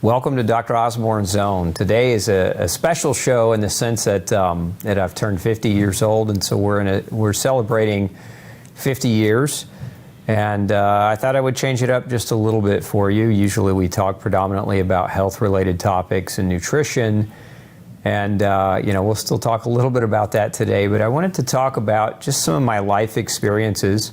Welcome to Dr. Osborne's Zone. Today is a special show in the sense that I've turned 50 years old, and so we're celebrating 50 years. And I thought I would change it up just a little bit for you. Usually we talk predominantly about health-related topics and nutrition, and we'll still talk a little bit about that today. But I wanted to talk about just some of my life experiences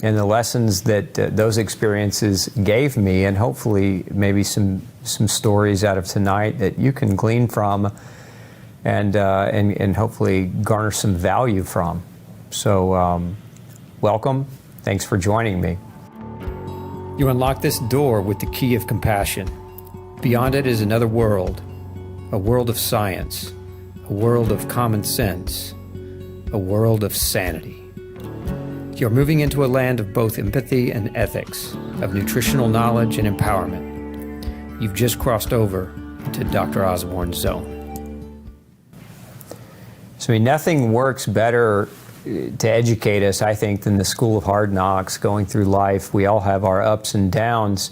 and the lessons that those experiences gave me, and hopefully maybe some stories out of tonight that you can glean from and hopefully garner some value from. So welcome. Thanks for joining me. You unlock this door with the key of compassion. Beyond it is another world, a world of science, a world of common sense, a world of sanity. You're moving into a land of both empathy and ethics, of nutritional knowledge and empowerment. You've just crossed over to Dr. Osborne's Zone. So nothing works better to educate us, I think, than the School of Hard Knocks, going through life. We all have our ups and downs,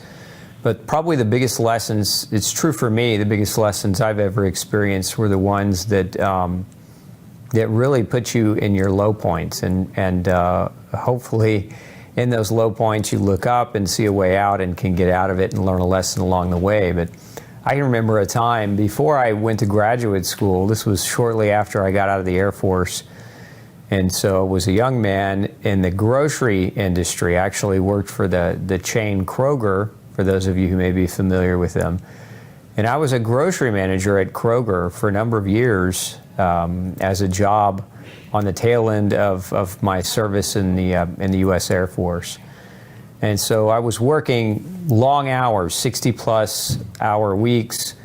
but probably the biggest lessons, it's true for me, the biggest lessons I've ever experienced were the ones that really put you in your low points, and hopefully in those low points you look up and see a way out and can get out of it and learn a lesson along the way. But I can remember a time before I went to graduate school. This was shortly after I got out of the Air Force, and so I was a young man in the grocery industry. I actually worked for the chain Kroger, for those of you who may be familiar with them. And I was a grocery manager at Kroger for a number of years as a job on the tail end of my service in the U.S. Air Force. And so I was working long hours, 60-plus hour weeks.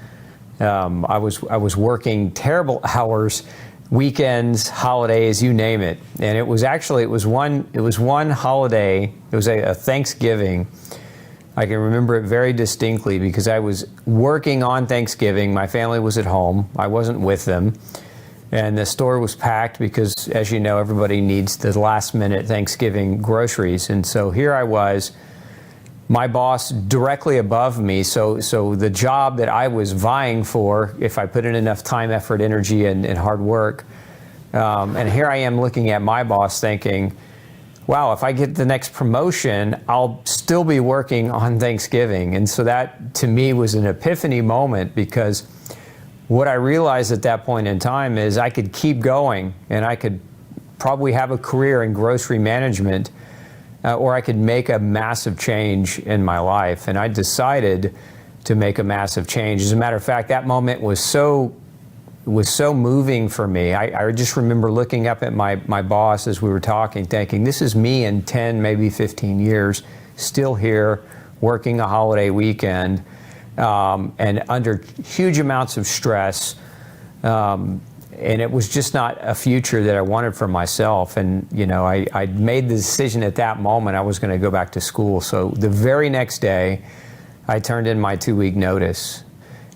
I was working terrible hours, weekends, holidays, you name it. And it was one holiday. It was a Thanksgiving. I can remember it very distinctly because I was working on Thanksgiving. My family was at home. I wasn't with them. And the store was packed because, as you know, everybody needs the last-minute Thanksgiving groceries. And so here I was, my boss directly above me. So the job that I was vying for, if I put in enough time, effort, energy, and hard work, and here I am looking at my boss thinking, wow, if I get the next promotion, I'll still be working on Thanksgiving. And so that, to me, was an epiphany moment, because what I realized at that point in time is I could keep going and I could probably have a career in grocery management, or I could make a massive change in my life. And I decided to make a massive change. As a matter of fact, that moment was so moving for me. I just remember looking up at my boss as we were talking, thinking, this is me in 10, maybe 15 years, still here, working a holiday weekend, and under huge amounts of stress. And it was just not a future that I wanted for myself. And, I made the decision at that moment I was going to go back to school. So the very next day, I turned in my 2-week notice.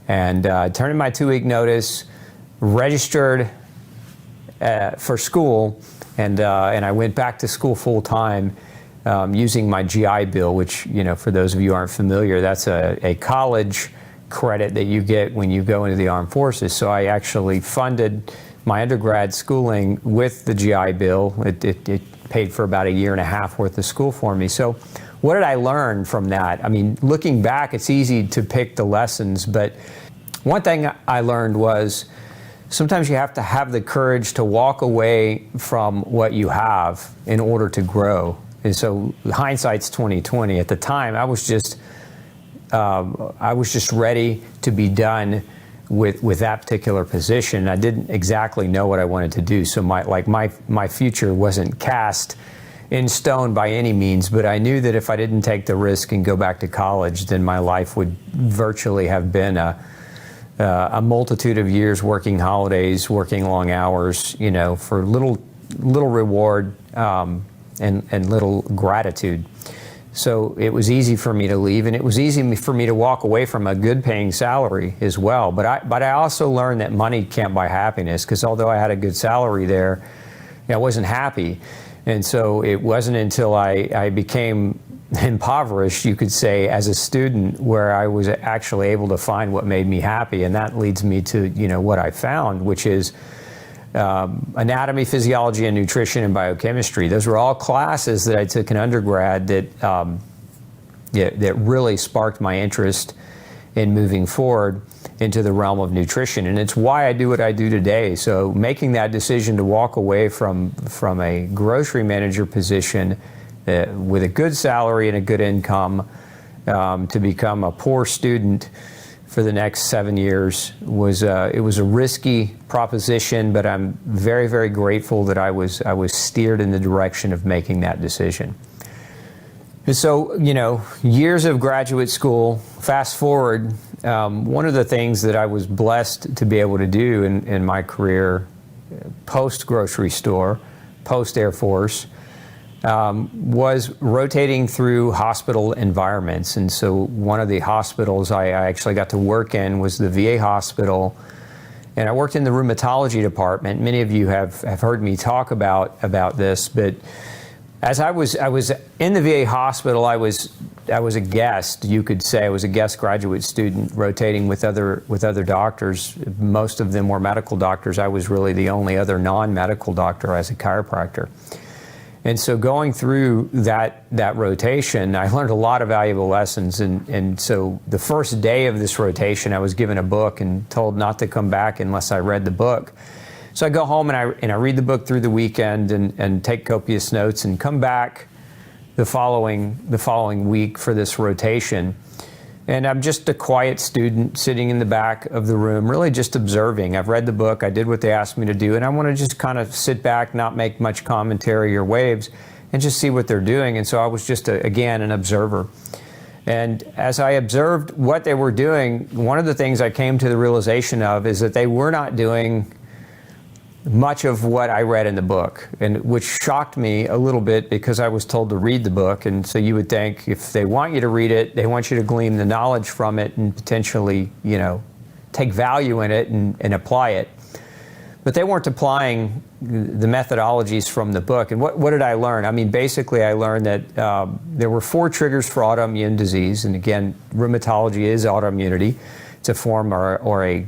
And turned in my 2-week notice, registered for school, and I went back to school full time using my GI Bill, which, for those of you who aren't familiar, that's a college credit that you get when you go into the armed forces. So I actually funded my undergrad schooling with the GI Bill. It paid for about 1.5 years worth of school for me. So what did I learn from that? I mean, looking back, it's easy to pick the lessons, but one thing I learned was sometimes you have to have the courage to walk away from what you have in order to grow. And so hindsight's 20/20. At the time, I was just ready to be done with that particular position. I didn't exactly know what I wanted to do. So my future wasn't cast in stone by any means, but I knew that if I didn't take the risk and go back to college, then my life would virtually have been a multitude of years working holidays, working long hours, for little reward and little gratitude. So it was easy for me to leave, and it was easy for me to walk away from a good-paying salary as well. But I also learned that money can't buy happiness, because although I had a good salary there, I wasn't happy. And so it wasn't until I became impoverished, you could say, as a student, where I was actually able to find what made me happy. And that leads me to, what I found, which is anatomy, physiology, and nutrition and biochemistry. Those were all classes that I took in undergrad that really sparked my interest in moving forward into the realm of nutrition. And it's why I do what I do today. So making that decision to walk away from a grocery manager position with a good salary and a good income to become a poor student for the next 7 years was it was a risky proposition, but I'm very, very grateful that I was steered in the direction of making that decision. And so, years of graduate school, fast forward, one of the things that I was blessed to be able to do in my career, post-grocery store, post-Air Force, was rotating through hospital environments. And so one of the hospitals I actually got to work in was the VA hospital. And I worked in the rheumatology department. Many of you have heard me talk about this, but as I was in the VA hospital, I was a guest, you could say. I was a guest graduate student rotating with other doctors. Most of them were medical doctors. I was really the only other non-medical doctor as a chiropractor. And so going through that rotation, I learned a lot of valuable lessons. And so the first day of this rotation, I was given a book and told not to come back unless I read the book. So I go home and I read the book through the weekend and take copious notes and come back the following week for this rotation. And I'm just a quiet student sitting in the back of the room, really just observing. I've read the book, I did what they asked me to do, and I want to just kind of sit back, not make much commentary or waves, and just see what they're doing. And so I was just, again, an observer. And as I observed what they were doing, one of the things I came to the realization of is that they were not doing much of what I read in the book, and which shocked me a little bit because I was told to read the book. And so you would think if they want you to read it, they want you to glean the knowledge from it and potentially, take value in it and apply it. But they weren't applying the methodologies from the book. And what did I learn? I mean, basically I learned that there were 4 triggers for autoimmune disease. And again, rheumatology is autoimmunity. It's a form or a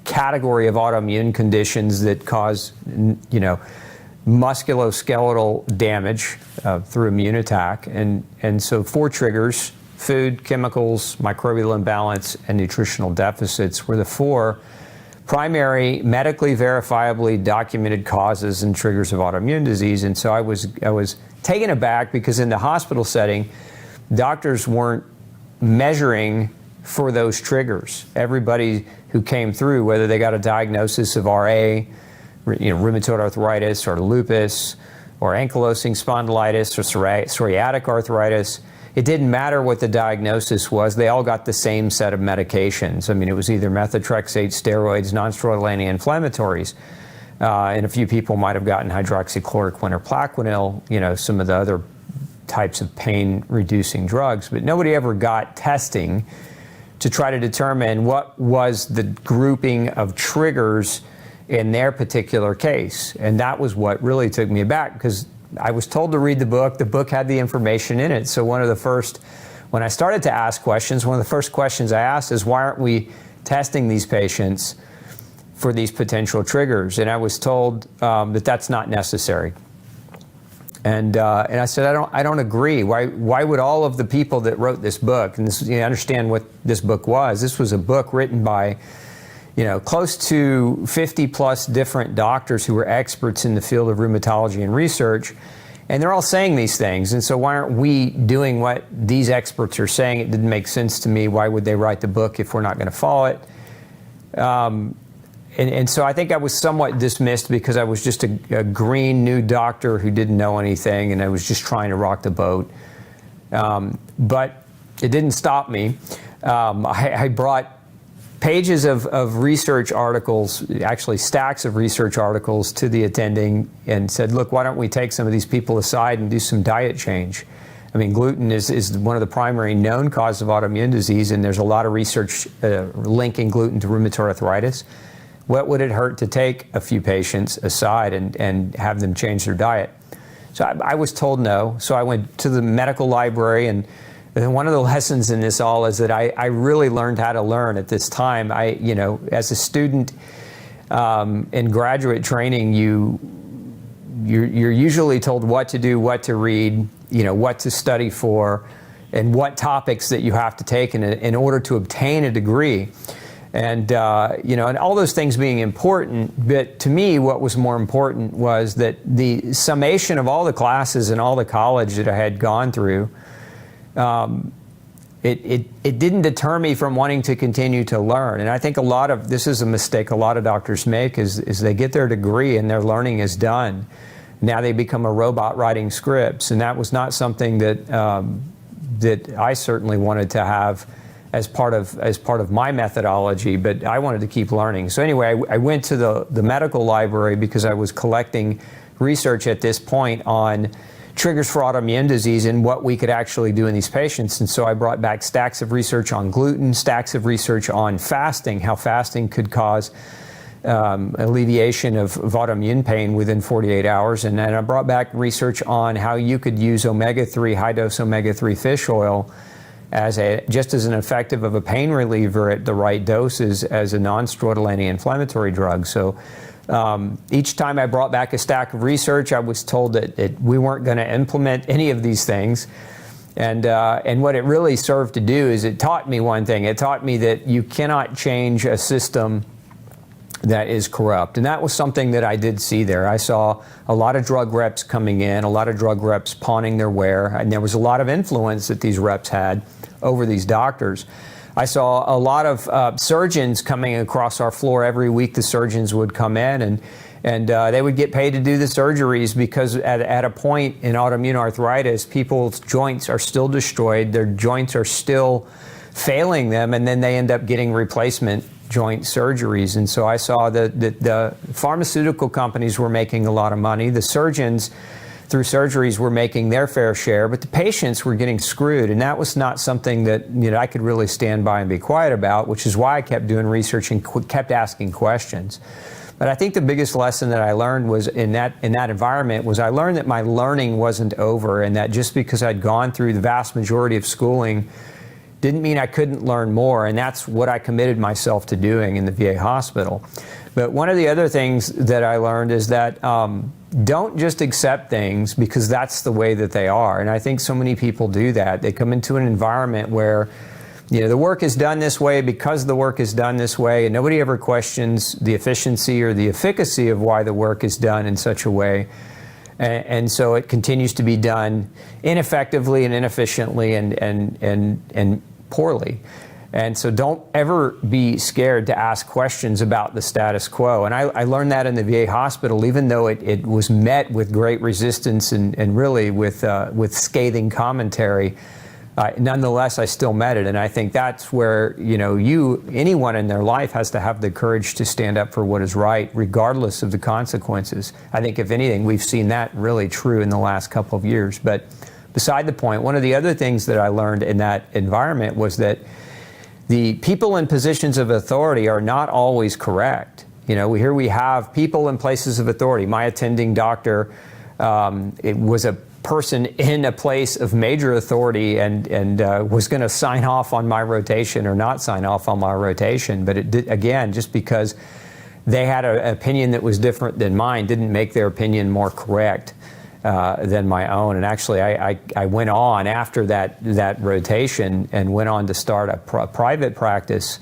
category of autoimmune conditions that cause, musculoskeletal damage through immune attack. And so 4 triggers: food, chemicals, microbial imbalance, and nutritional deficits were the 4 primary medically verifiably documented causes and triggers of autoimmune disease. And so I was taken aback because in the hospital setting, doctors weren't measuring for those triggers. Everybody who came through, whether they got a diagnosis of RA, rheumatoid arthritis, or lupus, or ankylosing spondylitis, or psoriatic arthritis, it didn't matter what the diagnosis was. They all got the same set of medications. I mean, it was either methotrexate, steroids, nonsteroidal anti-inflammatories, and a few people might have gotten hydroxychloroquine or Plaquenil, some of the other types of pain-reducing drugs, but nobody ever got testing to try to determine what was the grouping of triggers in their particular case. And that was what really took me aback, because I was told to read the book had the information in it. So when I started to ask questions, one of the first questions I asked is, why aren't we testing these patients for these potential triggers? And I was told that that's not necessary. And I said, I don't agree. Why would all of the people that wrote this book, and this, you understand what this book was? This was a book written by, close to 50 plus different doctors who were experts in the field of rheumatology and research, and they're all saying these things. And so why aren't we doing what these experts are saying? It didn't make sense to me. Why would they write the book if we're not going to follow it? And so I think I was somewhat dismissed because I was just a green new doctor who didn't know anything, and I was just trying to rock the boat. But it didn't stop me. I brought pages of research articles, actually stacks of research articles, to the attending and said, look, why don't we take some of these people aside and do some diet change? I mean, gluten is one of the primary known causes of autoimmune disease, and there's a lot of research linking gluten to rheumatoid arthritis. What would it hurt to take a few patients aside and have them change their diet? So I was told no. So I went to the medical library, and one of the lessons in this all is that I really learned how to learn at this time. As a student in graduate training, you're usually told what to do, what to read, what to study for, and what topics that you have to take in order to obtain a degree. And, and all those things being important, but to me what was more important was that the summation of all the classes and all the college that I had gone through, it didn't deter me from wanting to continue to learn. And I think this is a mistake a lot of doctors make, is they get their degree and their learning is done. Now they become a robot writing scripts, and that was not something that I certainly wanted to have as part of my methodology, but I wanted to keep learning. So anyway, I went to the medical library because I was collecting research at this point on triggers for autoimmune disease and what we could actually do in these patients. And so I brought back stacks of research on gluten, stacks of research on fasting, how fasting could cause alleviation of autoimmune pain within 48 hours. And then I brought back research on how you could use omega-3, high-dose omega-3 fish oil just as an effective of a pain reliever at the right doses as a non-steroidal anti-inflammatory drug. So each time I brought back a stack of research, I was told that we weren't going to implement any of these things. And what it really served to do is it taught me one thing. It taught me that you cannot change a system that is corrupt. And that was something that I did see there. I saw a lot of drug reps coming in, a lot of drug reps pawning their ware, and there was a lot of influence that these reps had over these doctors. I saw a lot of surgeons coming across our floor every week. The surgeons would come in and they would get paid to do the surgeries because at a point in autoimmune arthritis, people's joints are still destroyed, their joints are still failing them, and then they end up getting replacement joint surgeries. And so I saw that the pharmaceutical companies were making a lot of money. The surgeons, through surgeries, were making their fair share, but the patients were getting screwed. And that was not something that I could really stand by and be quiet about, which is why I kept doing research and kept asking questions. But I think the biggest lesson that I learned was in that environment was I learned that my learning wasn't over, and that just because I'd gone through the vast majority of schooling didn't mean I couldn't learn more, and that's what I committed myself to doing in the VA hospital. But one of the other things that I learned is that don't just accept things because that's the way that they are. And I think so many people do that. They come into an environment where the work is done this way because the work is done this way, and nobody ever questions the efficiency or the efficacy of why the work is done in such a way. And so it continues to be done ineffectively and inefficiently and poorly. And so don't ever be scared to ask questions about the status quo. And I learned that in the VA hospital, even though it was met with great resistance and really with scathing commentary. Nonetheless, I still met it, and I think that's where anyone in their life has to have the courage to stand up for what is right, regardless of the consequences. I think, if anything, we've seen that really true in the last couple of years. But beside the point, one of the other things that I learned in that environment was that the people in positions of authority are not always correct. Here we have people in places of authority. My attending doctor, it was a person in a place of major authority and was going to sign off on my rotation or not sign off on my rotation. But it did, again, just because they had an opinion that was different than mine didn't make their opinion more correct than my own. And actually, I went on after that rotation and went on to start a private practice.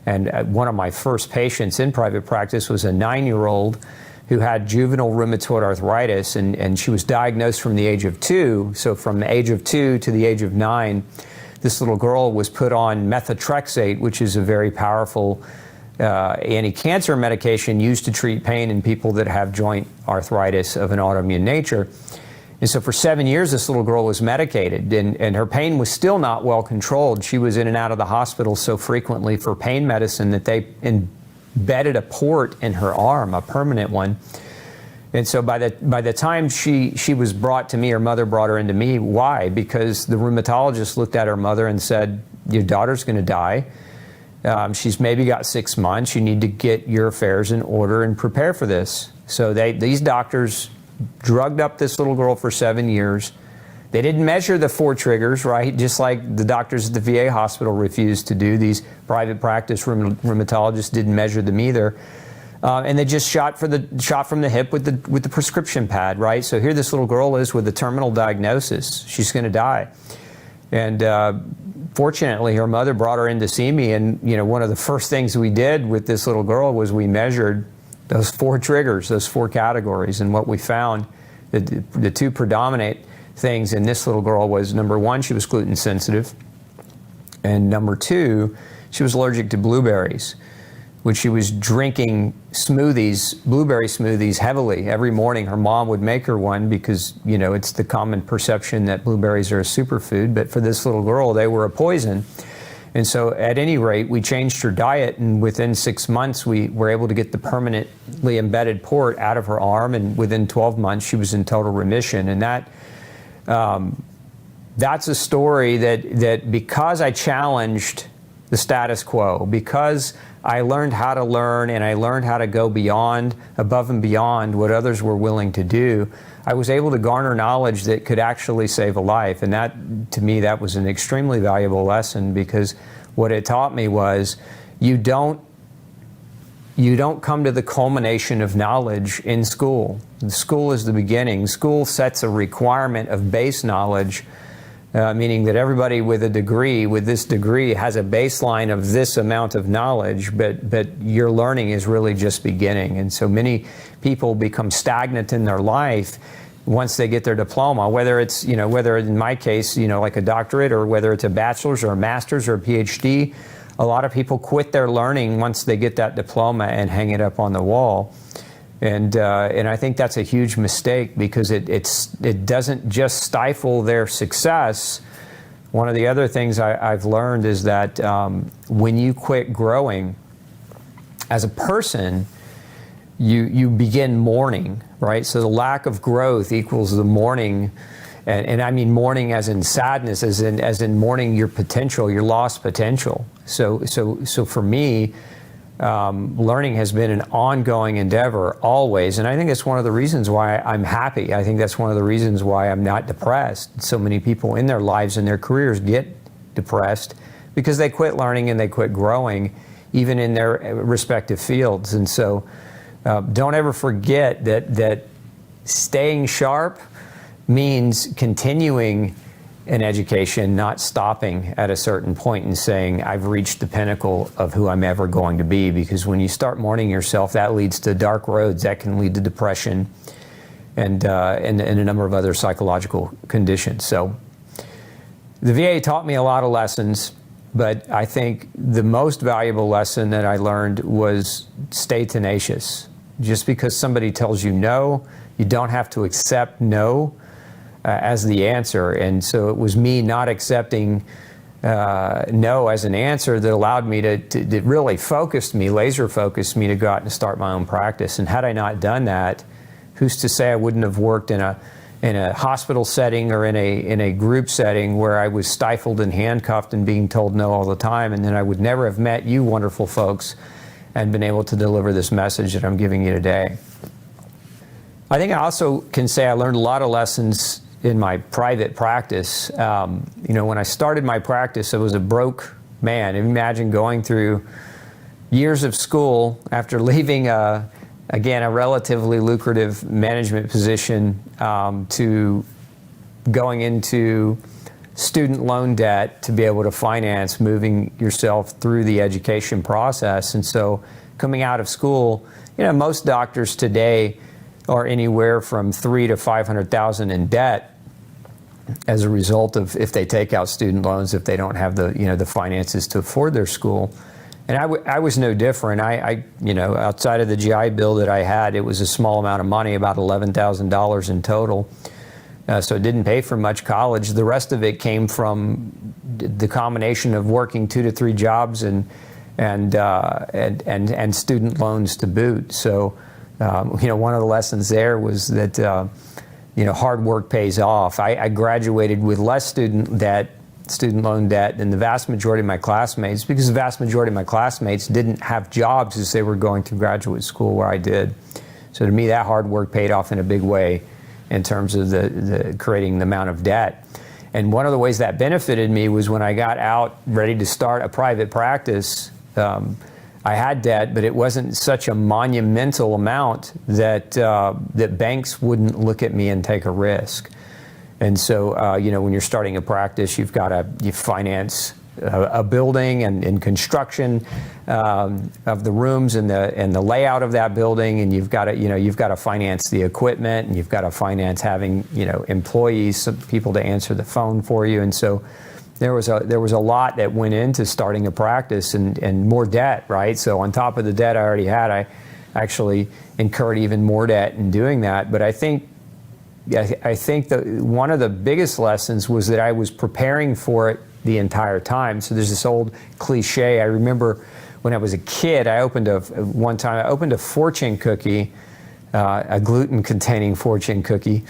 And one of my first patients in private practice was a 9-year-old who had juvenile rheumatoid arthritis, and she was diagnosed from the age of 2. So from the age of 2 to the age of 9, this little girl was put on methotrexate, which is a very powerful anti-cancer medication used to treat pain in people that have joint arthritis of an autoimmune nature. And so for 7 years, this little girl was medicated, and her pain was still not well controlled. She was in and out of the hospital so frequently for pain medicine that they embedded a port in her arm, a permanent one. And so by the time she was brought to me, her mother brought her into me. Why? Because the rheumatologist looked at her mother and said, "Your daughter's going to die. She's maybe got 6 months. You need to get your affairs in order and prepare for this." So these doctors drugged up this little girl for 7 years. They didn't measure the 4 triggers, right? Just like the doctors at the VA hospital refused to do. These private practice rheumatologists didn't measure them either. And they just shot from the hip with the prescription pad, right? So here this little girl is with a terminal diagnosis. She's going to die. And fortunately, her mother brought her in to see me, and one of the first things we did with this little girl was we measured those 4 triggers, those 4 categories, and what we found, the 2 predominant things in this little girl was, number 1, she was gluten sensitive, and number 2, she was allergic to blueberries, which she was drinking smoothies, blueberry smoothies heavily every morning. Her mom would make her one because, it's the common perception that blueberries are a superfood, but for this little girl, they were a poison. And so at any rate, we changed her diet, and within 6 months, we were able to get the permanently embedded port out of her arm, and within 12 months, she was in total remission. And that's a story that because I challenged the status quo, because I learned how to learn and I learned how to go above and beyond what others were willing to do, I was able to garner knowledge that could actually save a life. And that, to me, that was an extremely valuable lesson, because what it taught me was you don't come to the culmination of knowledge in school. School is the beginning. School sets a requirement of base knowledge, meaning that everybody with this degree has a baseline of this amount of knowledge, but your learning is really just beginning. And so many people become stagnant in their life once they get their diploma, whether it's, whether in my case, like a doctorate, or whether it's a bachelor's or a master's or a PhD. A lot of people quit their learning once they get that diploma and hang it up on the wall. And I think that's a huge mistake, because it doesn't just stifle their success. One of the other things I've learned is that when you quit growing as a person, you begin mourning, right? So the lack of growth equals the mourning, and I mean mourning as in sadness, as in mourning your potential, your lost potential. So for me, learning has been an ongoing endeavor always, and I think that's one of the reasons why I'm happy. I think that's one of the reasons why I'm not depressed. So many people in their lives and their careers get depressed because they quit learning and they quit growing, even in their respective fields. And so don't ever forget that staying sharp means continuing in education, not stopping at a certain point and saying, I've reached the pinnacle of who I'm ever going to be. Because when you start mourning yourself, that leads to dark roads. That can lead to depression and a number of other psychological conditions. So the VA taught me a lot of lessons, but I think the most valuable lesson that I learned was stay tenacious. Just because somebody tells you no, you don't have to accept no as the answer. And so it was me not accepting no as an answer that allowed me to really laser focused me to go out and start my own practice. And had I not done that, who's to say I wouldn't have worked in a hospital setting or in a group setting where I was stifled and handcuffed and being told no all the time, and then I would never have met you wonderful folks and been able to deliver this message that I'm giving you today. I think I also can say I learned a lot of lessons in my private practice. When I started my practice, I was a broke man. Imagine going through years of school after leaving, again, a relatively lucrative management position, to going into student loan debt to be able to finance moving yourself through the education process. And so coming out of school, most doctors today are anywhere from $300,000 to $500,000 in debt as a result of, if they take out student loans, if they don't have the finances to afford their school. And I was no different. I outside of the GI Bill that I had, it was a small amount of money, about $11,000 in total. So it didn't pay for much college. The rest of it came from the combination of working 2 to 3 jobs and student loans to boot. So one of the lessons there was that hard work pays off. I graduated with less student loan debt than the vast majority of my classmates, because the vast majority of my classmates didn't have jobs as they were going through graduate school where I did. So to me, that hard work paid off in a big way in terms of the creating the amount of debt. And one of the ways that benefited me was when I got out ready to start a private practice, I had debt, but it wasn't such a monumental amount that that banks wouldn't look at me and take a risk. And so, you know, when you're starting a practice, you finance a building and construction of the rooms and the layout of that building, and you've got to finance the equipment, and you've got to finance having, you know, employees, some people to answer the phone for you. And so there was a lot that went into starting a practice, and more debt, right? So on top of the debt I already had, I actually incurred even more debt in doing that. But I think that one of the biggest lessons was that I was preparing for it the entire time. So there's this old cliche. I remember when I was a kid, one time I opened a fortune cookie, a gluten-containing fortune cookie,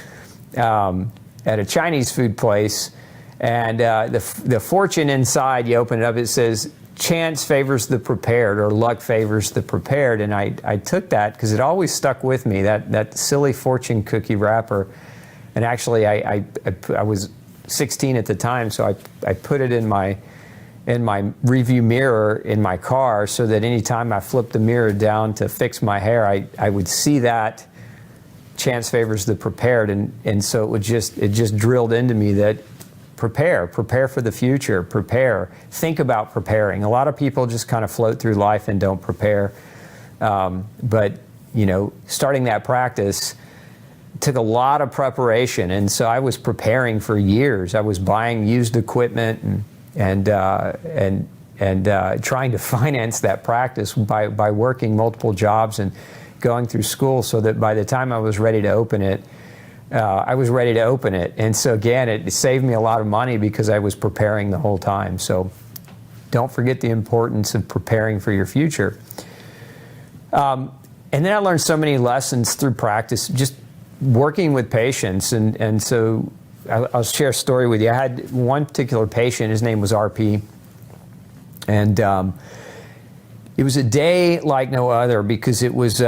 at a Chinese food place. And the fortune inside, you open it up, it says, "Chance favors the prepared," or "Luck favors the prepared." And I took that because it always stuck with me, that silly fortune cookie wrapper. And actually, I was 16 at the time, so I put it in my review mirror in my car, so that anytime I flipped the mirror down to fix my hair, I would see that chance favors the prepared. And so it just drilled into me that prepare for the future, think about preparing. A lot of people just kind of float through life and don't prepare. But, you know, starting that practice took a lot of preparation, and so I was preparing for years. I was buying used equipment and trying to finance that practice by working multiple jobs and going through school, so that by the time I was ready to open it, I was ready to open it. And so again, it saved me a lot of money because I was preparing the whole time. So don't forget the importance of preparing for your future. And then I learned so many lessons through practice, just working with patients. And so I'll share a story with you. I had one particular patient, his name was RP. And it was a day like no other, because it was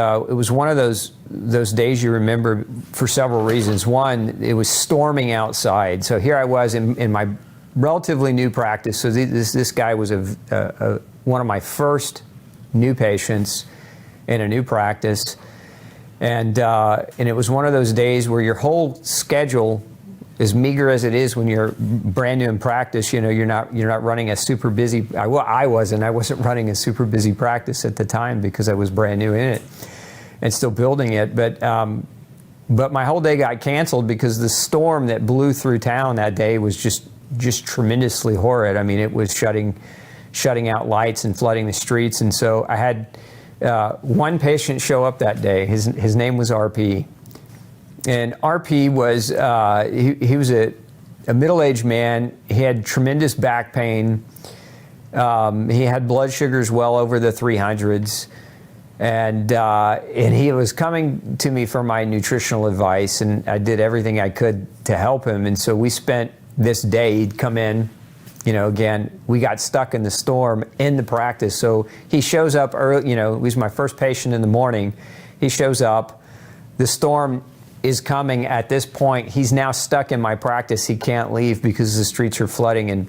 one of those days you remember for several reasons. One, it was storming outside. So here I was in my relatively new practice. So this guy was one of my first new patients in a new practice. And it was one of those days where your whole schedule, as meager as it is when you're brand new in practice, you know, you're not running a super busy. I wasn't running a super busy practice at the time because I was brand new in it and still building it. But my whole day got canceled because the storm that blew through town that day was just tremendously horrid. I mean, it was shutting out lights and flooding the streets. And so I had one patient show up that day. His name was RP. And RP was, he was a middle-aged man. He had tremendous back pain. He had blood sugars well over the 300s. And he was coming to me for my nutritional advice, and I did everything I could to help him. And so we spent this day, he'd come in, you know, again, we got stuck in the storm in the practice. So he shows up early, you know, he was my first patient in the morning. He shows up, the storm is coming at this point. He's now stuck in my practice. He can't leave because the streets are flooding. And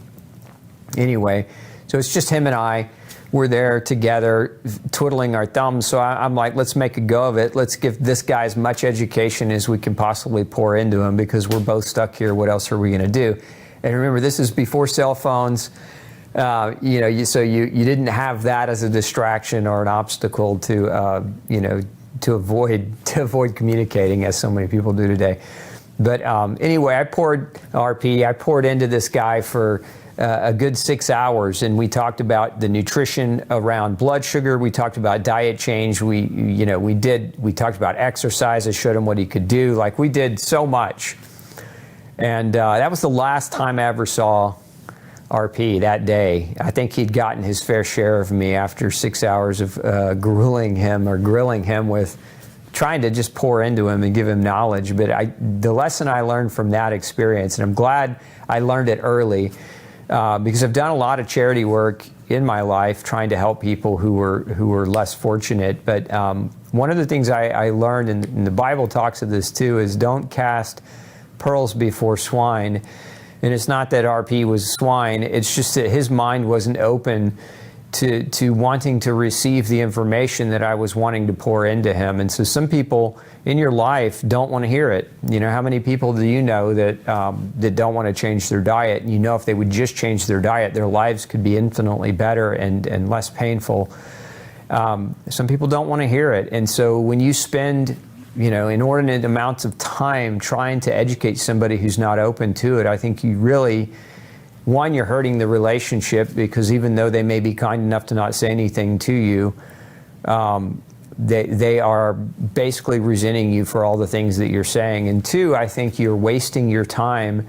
anyway, so it's just him and I. We're there together, twiddling our thumbs. So I'm like, let's make a go of it. Let's give this guy as much education as we can possibly pour into him, because we're both stuck here. What else are we going to do? And remember, this is before cell phones. You know, so you didn't have that as a distraction or an obstacle to you know, to avoid communicating, as so many people do today. But anyway, I poured into this guy for a good 6 hours, and we talked about the nutrition around blood sugar. We talked about diet change. We talked about exercise. I showed him what he could do. Like, we did so much. And that was the last time I ever saw RP that day. I think he'd gotten his fair share of me after 6 hours of grilling him with trying to just pour into him and give him knowledge. But the lesson I learned from that experience, and I'm glad I learned it early, because I've done a lot of charity work in my life trying to help people who were less fortunate. But one of the things I learned, and the Bible talks of this too, is don't cast pearls before swine. And it's not that RP was swine, it's just that his mind wasn't open to wanting to receive the information that I was wanting to pour into him. And so some people in your life don't want to hear it. You know, how many people do you know that that don't want to change their diet? And you know, if they would just change their diet, their lives could be infinitely better and less painful. Some people don't want to hear it. And so when you spend, you know, inordinate amounts of time trying to educate somebody who's not open to it, I think you really, one, you're hurting the relationship, because even though they may be kind enough to not say anything to you, they are basically resenting you for all the things that you're saying. And two, I think you're wasting your time,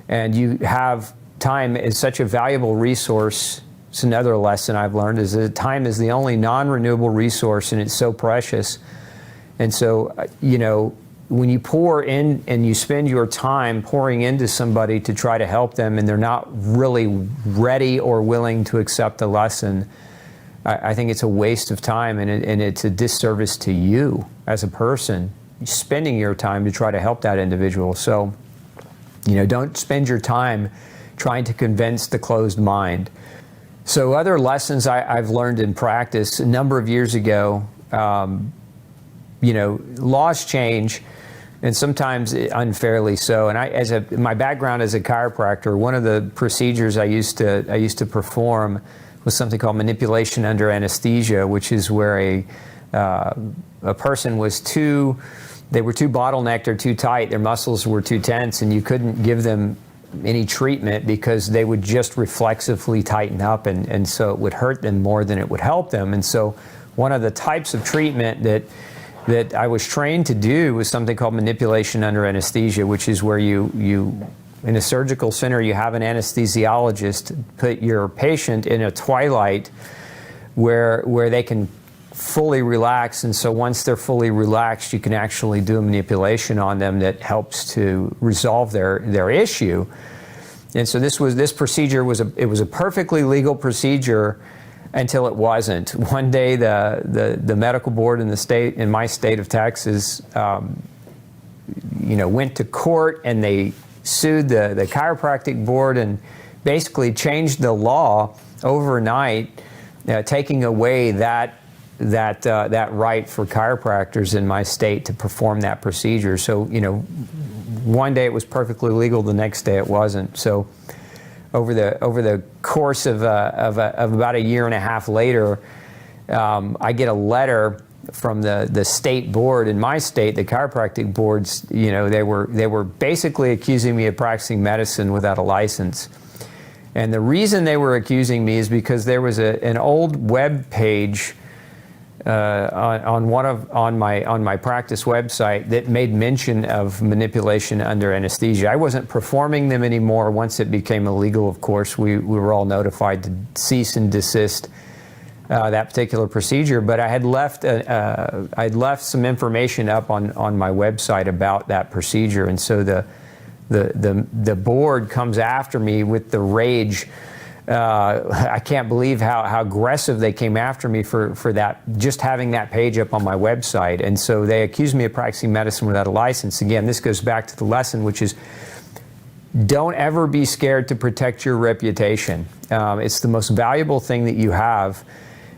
and you have time is such a valuable resource. It's another lesson I've learned, is that time is the only non-renewable resource, and it's so precious. And so, you know, when you pour in and you spend your time pouring into somebody to try to help them, and they're not really ready or willing to accept the lesson, I think it's a waste of time, and it's a disservice to you as a person, spending your time to try to help that individual. So, you know, don't spend your time trying to convince the closed mind. So other lessons I've learned in practice a number of years ago, you know, laws change, and sometimes unfairly so. And my background as a chiropractor, one of the procedures I used to perform was something called manipulation under anesthesia, which is where a person was they were too bottlenecked or too tight, their muscles were too tense, and you couldn't give them any treatment because they would just reflexively tighten up, and so it would hurt them more than it would help them. And so one of the types of treatment that I was trained to do was something called manipulation under anesthesia, which is where you in a surgical center, you have an anesthesiologist put your patient in a twilight where they can fully relax. And so once they're fully relaxed, you can actually do a manipulation on them that helps to resolve their issue. And so this procedure was a perfectly legal procedure until it wasn't. One day, the medical board in my state of Texas, you know, went to court, and they sued the chiropractic board and basically changed the law overnight, taking away that right for chiropractors in my state to perform that procedure. So, you know, one day it was perfectly legal, the next day it wasn't. So over the course of about a year and a half later, I get a letter from the state board in my state, the chiropractic boards. You know, they were basically accusing me of practicing medicine without a license. And the reason they were accusing me is because there was an old web page on my practice website that made mention of manipulation under anesthesia. I wasn't performing them anymore. Once it became illegal, of course, we were all notified to cease and desist that particular procedure. But I had left some information up on my website about that procedure, and so the board comes after me with the rage. I can't believe how aggressive they came after me for that, just having that page up on my website. And so they accused me of practicing medicine without a license. Again, this goes back to the lesson, which is don't ever be scared to protect your reputation. It's the most valuable thing that you have,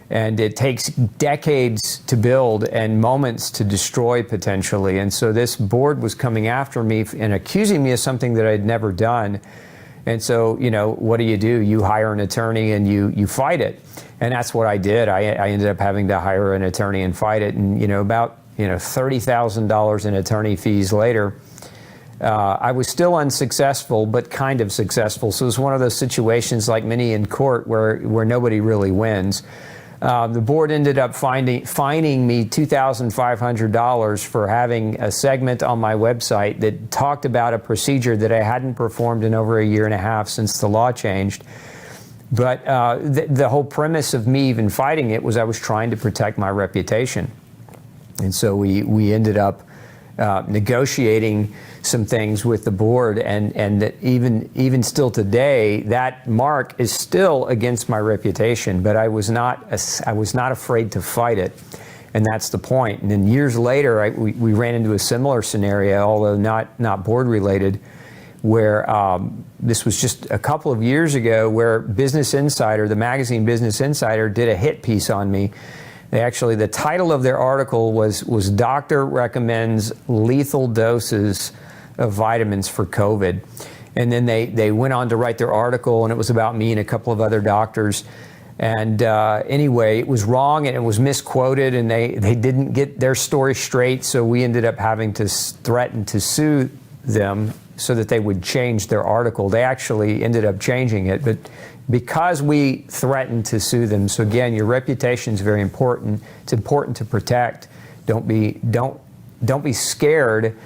and it takes decades to build and moments to destroy potentially. And so this board was coming after me and accusing me of something that I'd never done. And so, you know, what do? You hire an attorney and you fight it. And that's what I did. I ended up having to hire an attorney and fight it. And, you know, about, you know, $30,000 in attorney fees later, I was still unsuccessful, but kind of successful. So it was one of those situations like many in court where nobody really wins. The board ended up fining me $2,500 for having a segment on my website that talked about a procedure that I hadn't performed in over a year and a half since the law changed. But the whole premise of me even fighting it was I was trying to protect my reputation. And so we ended up negotiating some things with the board, and that even still today, that mark is still against my reputation. But I was not afraid to fight it, and that's the point. And then years later, we ran into a similar scenario, although not board related, where this was just a couple of years ago, where Business Insider, the magazine Business Insider, did a hit piece on me. The title of their article was "Doctor Recommends Lethal Doses of Vitamins for COVID." And then they went on to write their article, and it was about me and a couple of other doctors. And anyway, it was wrong and it was misquoted, and they didn't get their story straight, so we ended up having to threaten to sue them so that they would change their article. They actually ended up changing it, but because we threatened to sue them. So again, your reputation is very important. It's important to protect. Don't be scared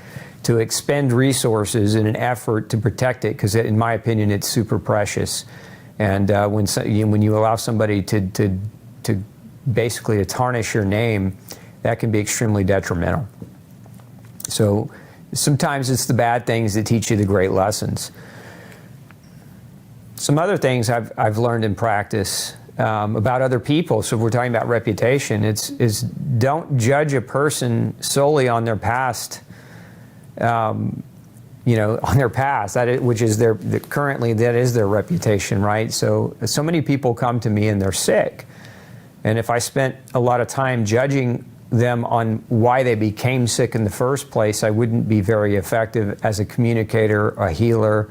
to expend resources in an effort to protect it, because in my opinion, it's super precious. And when you allow somebody to basically tarnish your name, that can be extremely detrimental. So sometimes it's the bad things that teach you the great lessons. Some other things I've learned in practice about other people. So if we're talking about reputation, is don't judge a person solely on their past. On their past, which is currently that is their reputation, right? So many people come to me and they're sick, and if I spent a lot of time judging them on why they became sick in the first place, I wouldn't be very effective as a communicator, a healer,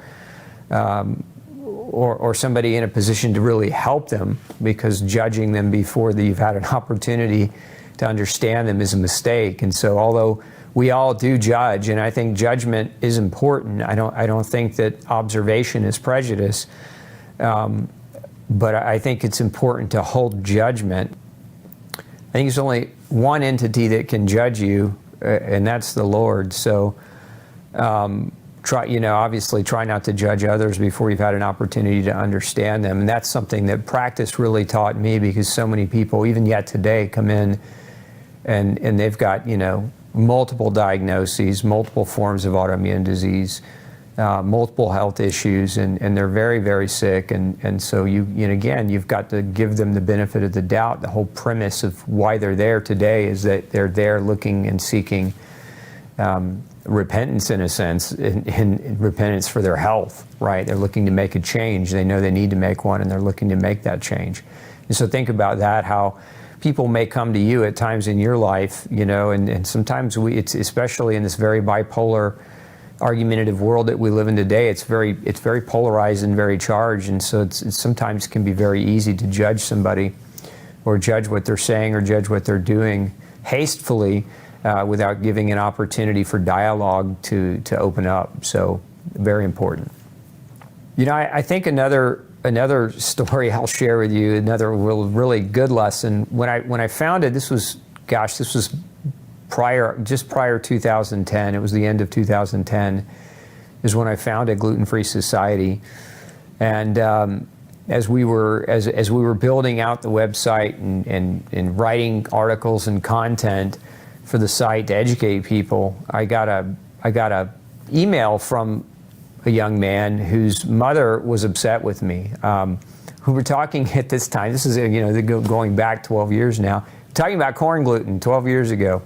or somebody in a position to really help them, because judging them before you've had an opportunity to understand them is a mistake. And so although we all do judge, and I think judgment is important, I don't think that observation is prejudice, but I think it's important to hold judgment. I think there's only one entity that can judge you, and that's the Lord. So obviously try not to judge others before you've had an opportunity to understand them. And that's something that practice really taught me, because so many people, even yet today, come in and they've got, multiple diagnoses, multiple forms of autoimmune disease, multiple health issues, and they're very, very sick. And so you've got to give them the benefit of the doubt. The whole premise of why they're there today is that they're there looking and seeking repentance, in a sense, in repentance for their health, right? They're looking to make a change. They know they need to make one, and they're looking to make that change. And so think about that, how people may come to you at times in your life, and sometimes it's especially in this very bipolar, argumentative world that we live in today. It's very polarized and very charged, and so it sometimes can be very easy to judge somebody, or judge what they're saying, or judge what they're doing hastily, without giving an opportunity for dialogue to open up. So very important. I think another story I'll share with you, another really good lesson. When I founded, this was just prior 2010. It was the end of 2010 is when I founded Gluten-Free Society. And as we were building out the website and writing articles and content for the site to educate people, I got a email from a young man whose mother was upset with me. Who were talking at this time, this is going back 12 years now, talking about corn gluten 12 years ago,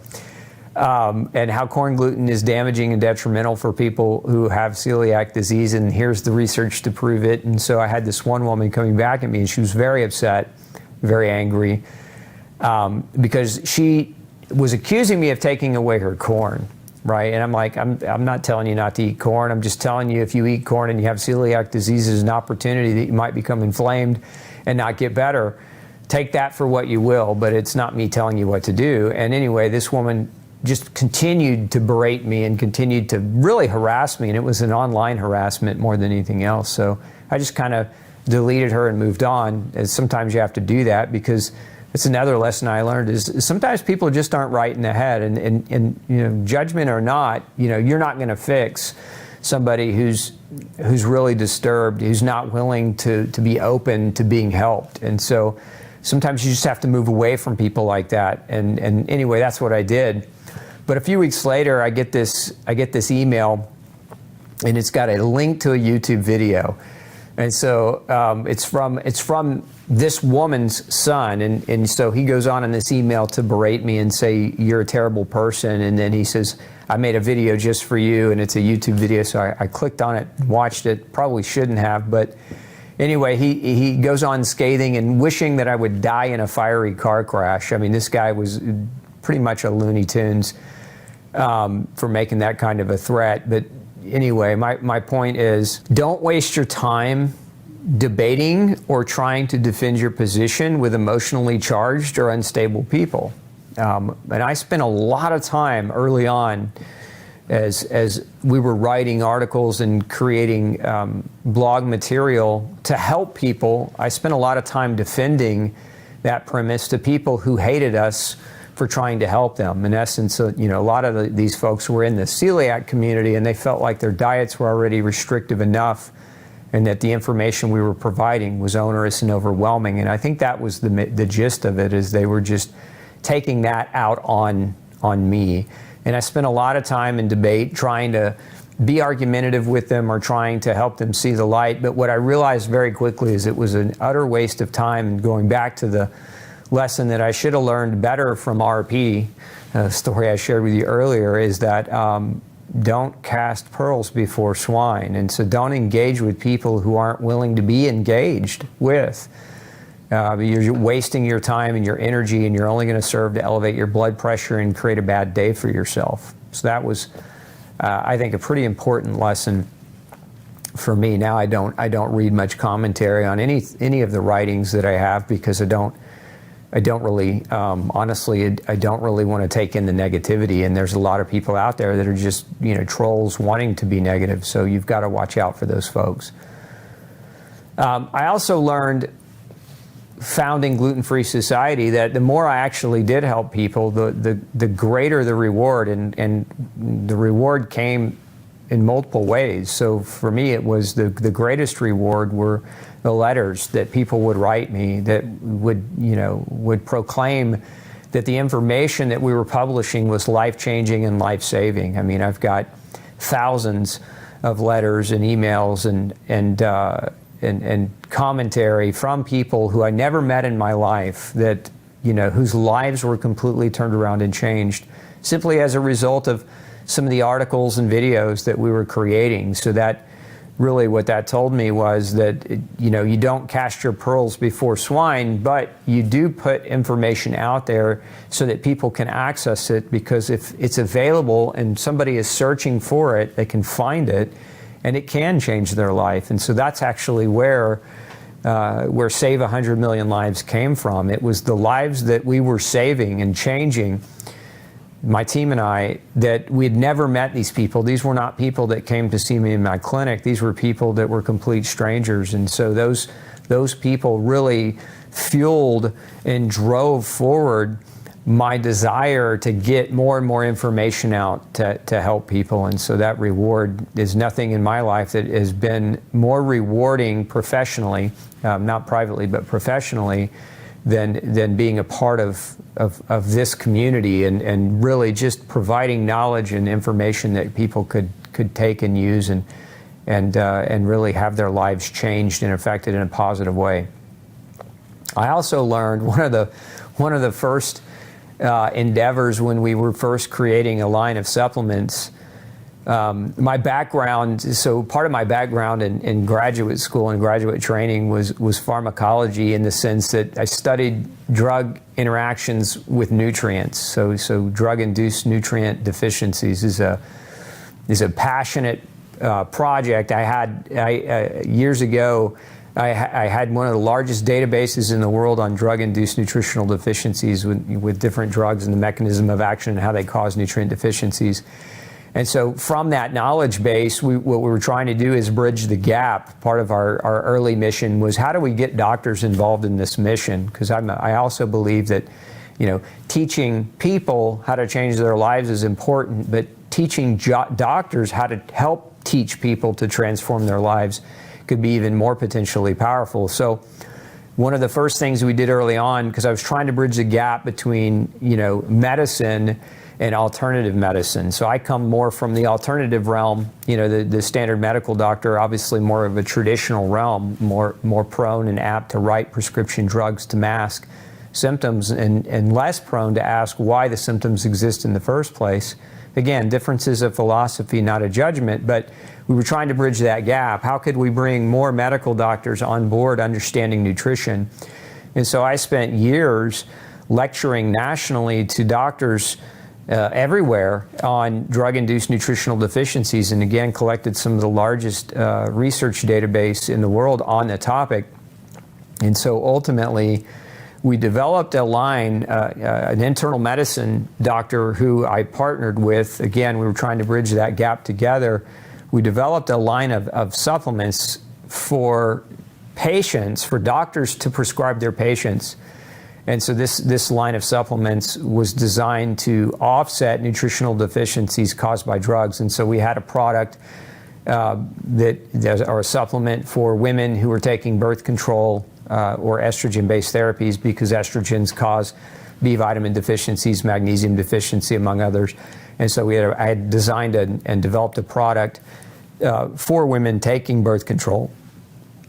and how corn gluten is damaging and detrimental for people who have celiac disease, and here's the research to prove it. And so I had this one woman coming back at me, and she was very upset, very angry, because she was accusing me of taking away her corn. Right, and I'm like, I'm not telling you not to eat corn. I'm just telling you, if you eat corn and you have celiac disease, there's an opportunity that you might become inflamed and not get better. Take that for what you will, but it's not me telling you what to do. And anyway, this woman just continued to berate me and continued to really harass me, and it was an online harassment more than anything else. So I just kind of deleted her and moved on. And sometimes you have to do that, because it's another lesson I learned, is sometimes people just aren't right in the head, and judgment or not, you're not going to fix somebody who's really disturbed, who's not willing to be open to being helped. And so sometimes you just have to move away from people like that. And anyway, that's what I did. But a few weeks later, I get this email, and it's got a link to a YouTube video. And so it's from this woman's son, and so he goes on in this email to berate me and say, you're a terrible person, and then he says, I made a video just for you, and it's a YouTube video, so I clicked on it, watched it, probably shouldn't have, but anyway, he goes on scathing and wishing that I would die in a fiery car crash. I mean, this guy was pretty much a Looney Tunes for making that kind of a threat, but anyway, my point is, don't waste your time debating or trying to defend your position with emotionally charged or unstable people. And I spent a lot of time early on as we were writing articles and creating blog material to help people. I spent a lot of time defending that premise to people who hated us for trying to help them. In essence, a lot of these folks were in the celiac community, and they felt like their diets were already restrictive enough, and that the information we were providing was onerous and overwhelming. And I think that was the gist of it, is they were just taking that out on me. And I spent a lot of time in debate trying to be argumentative with them or trying to help them see the light. But what I realized very quickly is it was an utter waste of time. And going back to the lesson that I should have learned better from RP, a story I shared with you earlier, is that don't cast pearls before swine. And so don't engage with people who aren't willing to be engaged with. You're wasting your time and your energy, and you're only going to serve to elevate your blood pressure and create a bad day for yourself. So that was, I think, a pretty important lesson for me. Now I don't read much commentary on any of the writings that I have, because I don't really, honestly, I don't really want to take in the negativity. And there's a lot of people out there that are just, trolls wanting to be negative. So you've got to watch out for those folks. I also learned, founding Gluten-Free Society, that the more I actually did help people, the greater the reward, and the reward came in multiple ways. So for me, it was the greatest reward were the letters that people would write me that would proclaim that the information that we were publishing was life-changing and life-saving. I mean, I've got thousands of letters and emails and commentary from people who I never met in my life, that whose lives were completely turned around and changed simply as a result of some of the articles and videos that we were creating. So that really, what that told me was that you don't cast your pearls before swine, but you do put information out there so that people can access it, because if it's available and somebody is searching for it, they can find it, and it can change their life. And so that's actually where Save 100 Million Lives came from. It was the lives that we were saving and changing, my team and I, that we had never met these people. These were not people that came to see me in my clinic. These were people that were complete strangers. And so those people really fueled and drove forward my desire to get more and more information out to help people. And so that reward is nothing in my life that has been more rewarding professionally, not privately, but professionally, than being a part of this community, and really just providing knowledge and information that people could take and use and really have their lives changed and affected in a positive way. I also learned one of the first endeavors when we were first creating a line of supplements. My background, so part of my background in graduate school and graduate training was pharmacology, in the sense that I studied drug interactions with nutrients. So drug-induced nutrient deficiencies is a passionate project. Years ago, I had one of the largest databases in the world on drug-induced nutritional deficiencies with different drugs and the mechanism of action and how they cause nutrient deficiencies. And so from that knowledge base, what we were trying to do is bridge the gap. Part of our early mission was, how do we get doctors involved in this mission? Because I also believe that, teaching people how to change their lives is important, but teaching doctors how to help teach people to transform their lives could be even more potentially powerful. So one of the first things we did early on, because I was trying to bridge the gap between, medicine and alternative medicine. So I come more from the alternative realm. You know, the standard medical doctor, obviously more of a traditional realm, more prone and apt to write prescription drugs to mask symptoms, and less prone to ask why the symptoms exist in the first place. Again, differences of philosophy, not a judgment, but we were trying to bridge that gap. How could we bring more medical doctors on board understanding nutrition? And so I spent years lecturing nationally to doctors everywhere on drug-induced nutritional deficiencies, and again collected some of the largest research database in the world on the topic. And so ultimately we developed a line, an internal medicine doctor who I partnered with. Again, we were trying to bridge that gap together. We developed a line of supplements for patients, for doctors to prescribe their patients. And so this line of supplements was designed to offset nutritional deficiencies caused by drugs. And so we had a product or a supplement for women who were taking birth control or estrogen-based therapies, because estrogens cause B vitamin deficiencies, magnesium deficiency, among others. And so I had designed and developed a product for women taking birth control.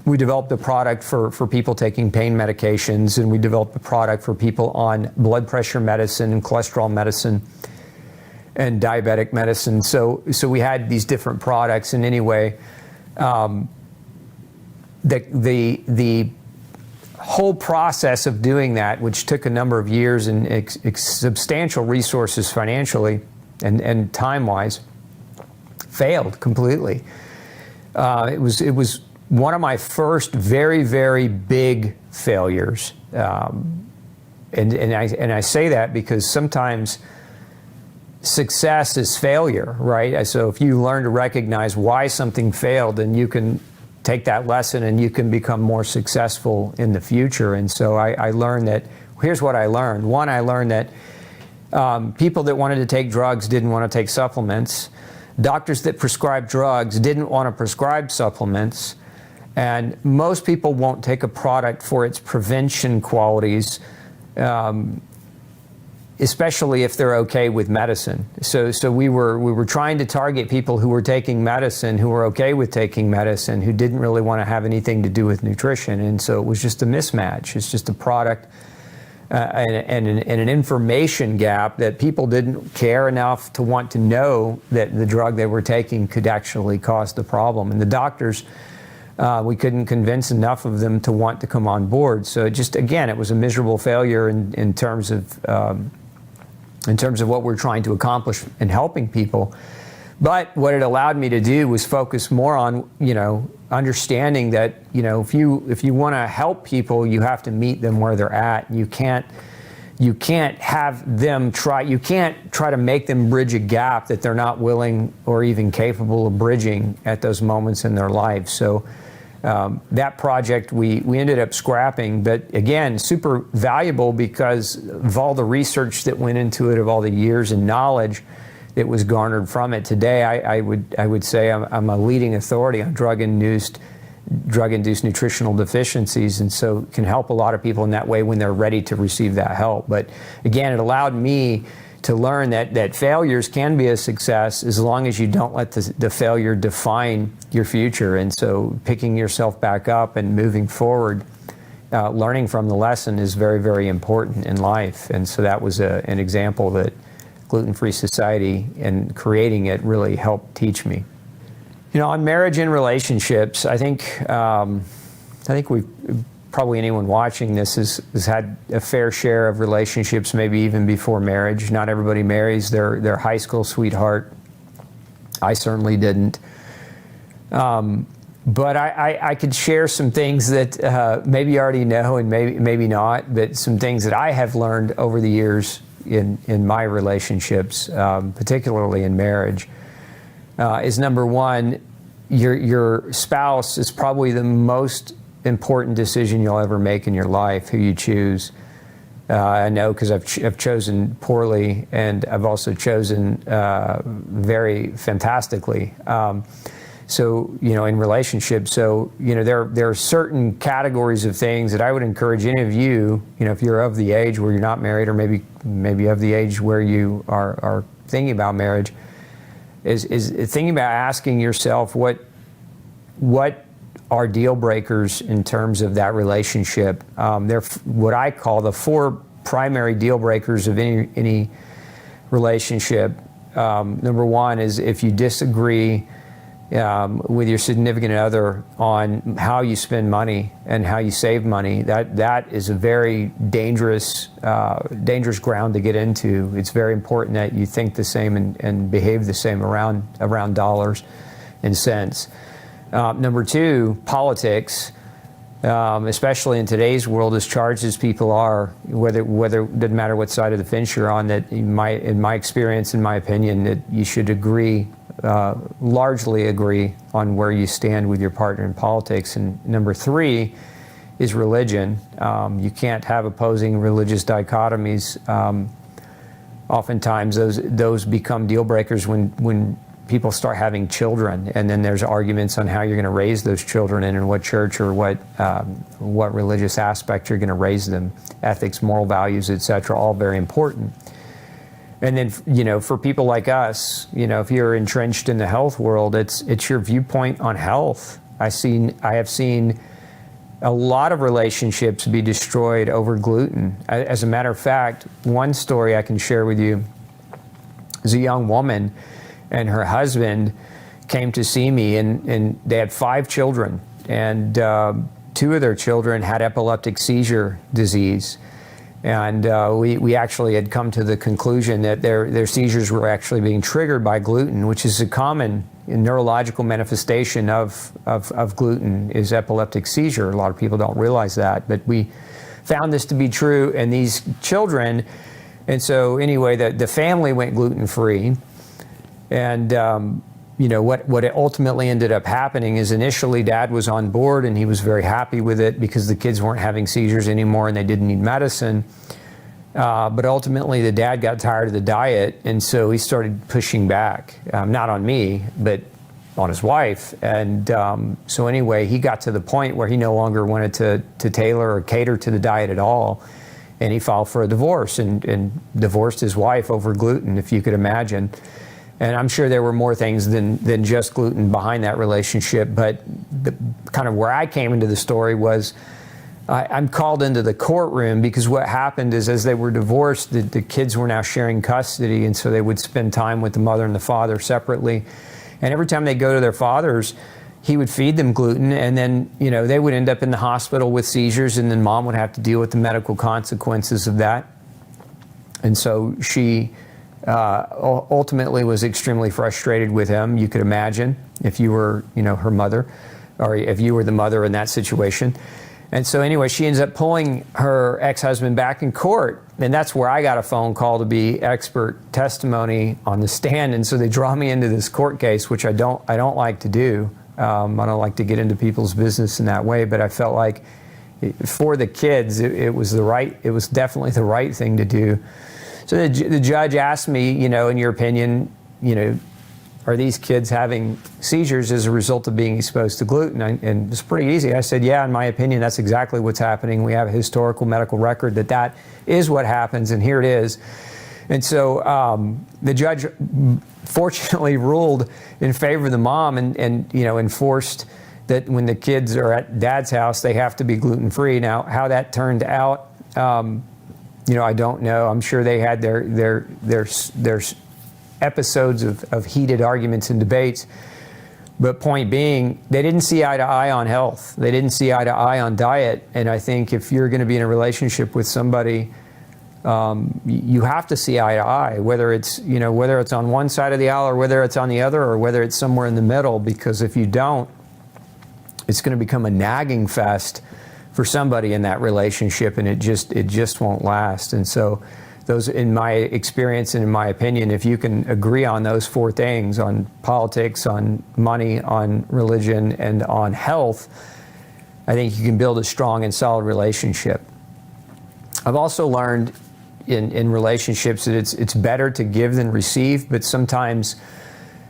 We developed a product for people taking pain medications, and we developed a product for people on blood pressure medicine and cholesterol medicine and diabetic medicine. So we had these different products, and anyway, the whole process of doing that, which took a number of years and substantial resources financially and time-wise, failed completely. It was one of my first very, very big failures, and I say that because sometimes success is failure, right? So if you learn to recognize why something failed, then you can take that lesson and you can become more successful in the future. And so I learned that, here's what I learned. One, I learned that people that wanted to take drugs didn't want to take supplements. Doctors that prescribed drugs didn't want to prescribe supplements. And most people won't take a product for its prevention qualities, especially if they're okay with medicine. So we were trying to target people who were taking medicine, who were okay with taking medicine, who didn't really want to have anything to do with nutrition. And so it was just a mismatch. It's just a product and an information gap that people didn't care enough to want to know that the drug they were taking could actually cause the problem. And the doctors, we couldn't convince enough of them to want to come on board. So again, it was a miserable failure in terms of what we're trying to accomplish in helping people. But what it allowed me to do was focus more on, understanding that, if you want to help people, you have to meet them where they're at. You can't have them you can't try to make them bridge a gap that they're not willing or even capable of bridging at those moments in their life. So that project we ended up scrapping, but again, super valuable because of all the research that went into it, of all the years and knowledge that was garnered from it. Today, I would say I'm a leading authority on drug-induced nutritional deficiencies, and so can help a lot of people in that way when they're ready to receive that help. But again, it allowed me to learn that failures can be a success as long as you don't let the failure define your future. And so picking yourself back up and moving forward, learning from the lesson is very, very important in life. And so that was an example that Gluten-Free Society and creating it really helped teach me. On marriage and relationships, I think we've probably anyone watching this has had a fair share of relationships, maybe even before marriage. Not everybody marries their high school sweetheart. I certainly didn't. But I could share some things that maybe you already know and maybe not, but some things that I have learned over the years in my relationships, particularly in marriage, is number one, your spouse is probably the most important decision you'll ever make in your life, who you choose. I know because I've chosen poorly, and I've also chosen very fantastically. So, in relationships, so, there are certain categories of things that I would encourage any of you, if you're of the age where you're not married, or maybe of the age where you are thinking about marriage, is thinking about asking yourself what are deal breakers in terms of that relationship. They're what I call the 4 primary deal breakers of any relationship. Number 1 is if you disagree with your significant other on how you spend money and how you save money. That is a very dangerous ground to get into. It's very important that you think the same and behave the same around dollars and cents. Number 2, politics, especially in today's world, as charged as people are, whether it doesn't matter what side of the fence you're on, that in my experience, in my opinion, that you should largely agree on where you stand with your partner in politics. And number 3 is religion. You can't have opposing religious dichotomies. Oftentimes those become deal breakers when people start having children, and then there's arguments on how you're going to raise those children and in what church or what religious aspect you're going to raise them. Ethics, moral values, etc., all very important. And then, for people like us, if you're entrenched in the health world, it's your viewpoint on health. I have seen a lot of relationships be destroyed over gluten. As a matter of fact, one story I can share with you is a young woman and her husband came to see me, and they had 5 children, and 2 of their children had epileptic seizure disease. And we actually had come to the conclusion that their seizures were actually being triggered by gluten, which is a common neurological manifestation of gluten, is epileptic seizure. A lot of people don't realize that, but we found this to be true in these children. And so anyway, the family went gluten-free. And what ultimately ended up happening is initially Dad was on board and he was very happy with it because the kids weren't having seizures anymore and they didn't need medicine. But ultimately the dad got tired of the diet, and so he started pushing back, not on me, but on his wife. And so anyway, he got to the point where he no longer wanted to tailor or cater to the diet at all. And he filed for a divorce and divorced his wife over gluten, if you could imagine. And I'm sure there were more things than just gluten behind that relationship, but kind of where I came into the story was I'm called into the courtroom because what happened is as they were divorced, the kids were now sharing custody, and so they would spend time with the mother and the father separately. And every time they go to their father's, he would feed them gluten, and then they would end up in the hospital with seizures, and then Mom would have to deal with the medical consequences of that. And so she ultimately was extremely frustrated with him. You could imagine if you were, her mother, or if you were the mother in that situation. And so anyway, she ends up pulling her ex-husband back in court, and that's where I got a phone call to be expert testimony on the stand. And so they draw me into this court case, which I don't like to do. I don't like to get into people's business in that way, but I felt like for the kids, it was definitely the right thing to do. So the judge asked me, in your opinion, are these kids having seizures as a result of being exposed to gluten? And it's pretty easy. I said, yeah, in my opinion, that's exactly what's happening. We have a historical medical record that is what happens, and here it is. And so the judge fortunately ruled in favor of the mom and enforced that when the kids are at Dad's house, they have to be gluten-free. Now, how that turned out, I don't know. I'm sure they had their episodes of heated arguments and debates. But point being, they didn't see eye to eye on health. They didn't see eye to eye on diet. And I think if you're going to be in a relationship with somebody, you have to see eye to eye, whether it's on one side of the aisle or whether it's on the other or whether it's somewhere in the middle. Because if you don't, it's going to become a nagging fest for somebody in that relationship, and it just won't last. And so those, in my experience and in my opinion, if you can agree on those 4 things, on politics, on money, on religion, and on health, I think you can build a strong and solid relationship. I've also learned in relationships that it's better to give than receive, but sometimes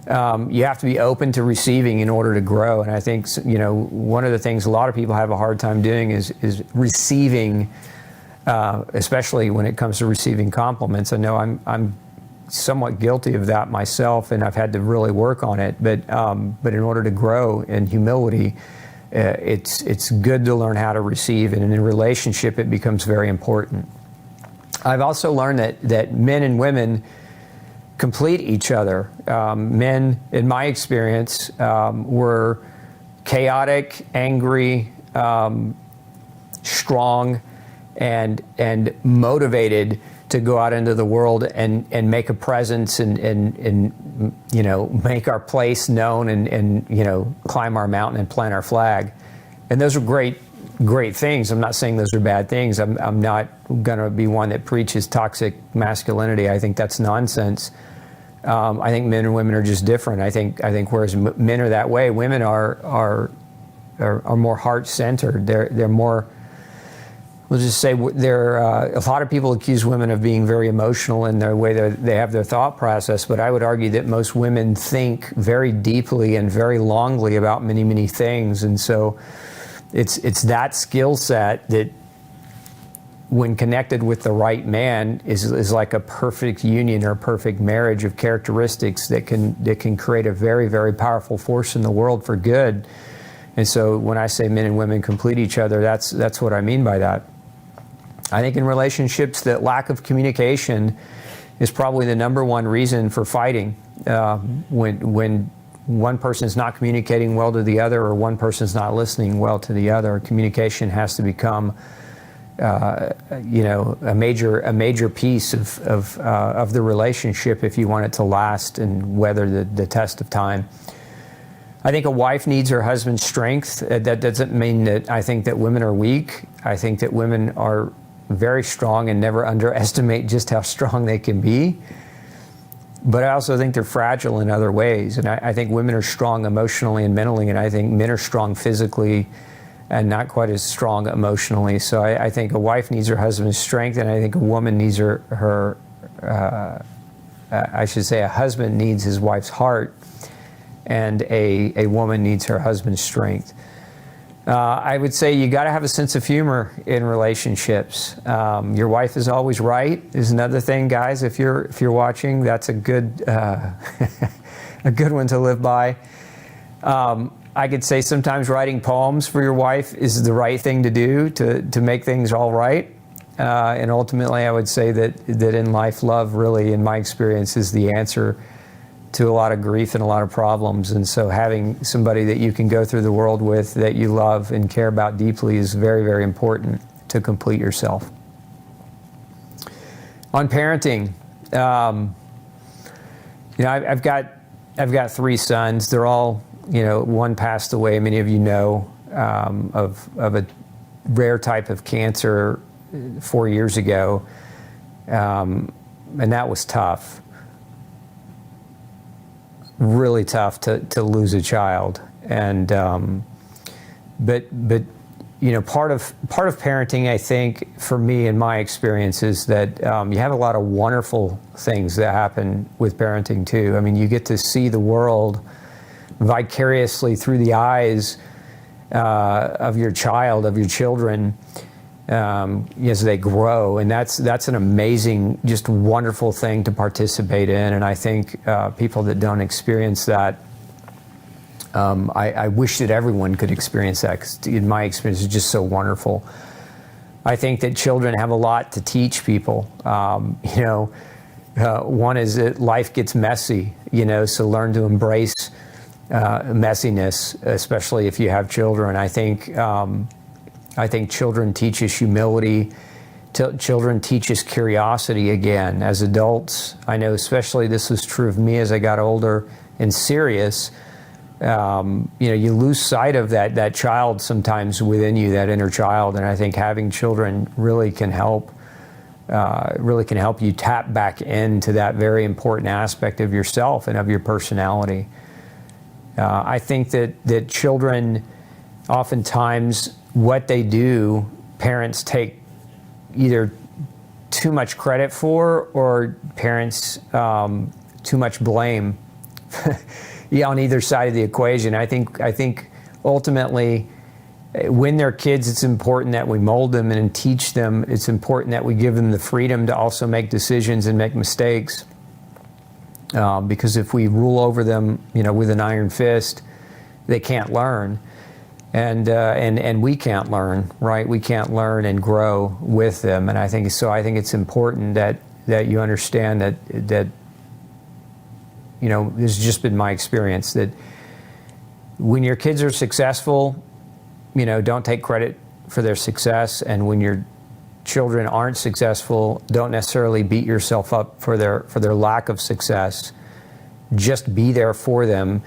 you have to be open to receiving in order to grow. And I think, one of the things a lot of people have a hard time doing is receiving, especially when it comes to receiving compliments. I know I'm somewhat guilty of that myself, and I've had to really work on it. But in order to grow in humility, it's good to learn how to receive, and in a relationship, it becomes very important. I've also learned that men and women complete each other. Men, in my experience, were chaotic, angry, strong, and motivated to go out into the world and make a presence and make our place known and climb our mountain and plant our flag. And those are great things. I'm not saying those are bad things. I'm not going to be one that preaches toxic masculinity. I think that's nonsense. I think men and women are just different. I think whereas men are that way, women are more heart-centered. They're more. We'll just say a lot of people accuse women of being very emotional in their way they have their thought process, but I would argue that most women think very deeply and very longly about many, many things. And so it's that skill set that, when connected with the right man, is like a perfect union or a perfect marriage of characteristics that can create a very, very powerful force in the world for good. And so when I say men and women complete each other, that's what I mean by that. I think in relationships, that lack of communication is probably the number one reason for fighting. When one person is not communicating well to the other, or one person is not listening well to the other, communication has to become a major piece of the relationship if you want it to last and weather the test of time. I think a wife needs her husband's strength. That doesn't mean that I think that women are weak. I think that women are very strong, and never underestimate just how strong they can be. But I also think they're fragile in other ways. And I think women are strong emotionally and mentally, and I think men are strong physically and not quite as strong emotionally. So I think a wife needs her husband's strength, and I think a woman needs a husband needs his wife's heart, and a woman needs her husband's strength. I would say you got to have a sense of humor in relationships. Your wife is always right is another thing, guys. If you're watching, that's a good a good one to live by. I could say sometimes writing poems for your wife is the right thing to do to make things all right. And ultimately, I would say that in life, love really, in my experience, is the answer to a lot of grief and a lot of problems. And so having somebody that you can go through the world with, that you love and care about deeply, is very, very important to complete yourself. On parenting, I've got 3 sons. They're all, one passed away, many of you know, of a rare type of cancer 4 years ago. And that was tough. Really tough to lose a child. And but part of parenting, I think, for me, in my experience, is that you have a lot of wonderful things that happen with parenting too. I mean, you get to see the world vicariously through the eyes of your child, of your children, as they grow, and that's an amazing, just wonderful thing to participate in. And I think people that don't experience that, I wish that everyone could experience that, because in my experience, it's just so wonderful. I think that children have a lot to teach people. One is that life gets messy, so learn to embrace messiness, especially if you have children. I think children teach us humility. Children teach us curiosity again. As adults, I know especially this was true of me as I got older and serious. You lose sight of that child sometimes within you, that inner child. And I think having children really can help you tap back into that very important aspect of yourself and of your personality. I think that children, oftentimes, what they do, parents take either too much credit for, or parents too much blame on either side of the equation. I think ultimately, when they're kids, it's important that we mold them and teach them. It's important that we give them the freedom to also make decisions and make mistakes. Because if we rule over them, with an iron fist, they can't learn, and we can't learn, right? We can't learn and grow with them. And I think it's important that you understand that this has just been my experience, that when your kids are successful, don't take credit for their success, and when your children aren't successful, don't necessarily beat yourself up for their lack of success. Just be there for them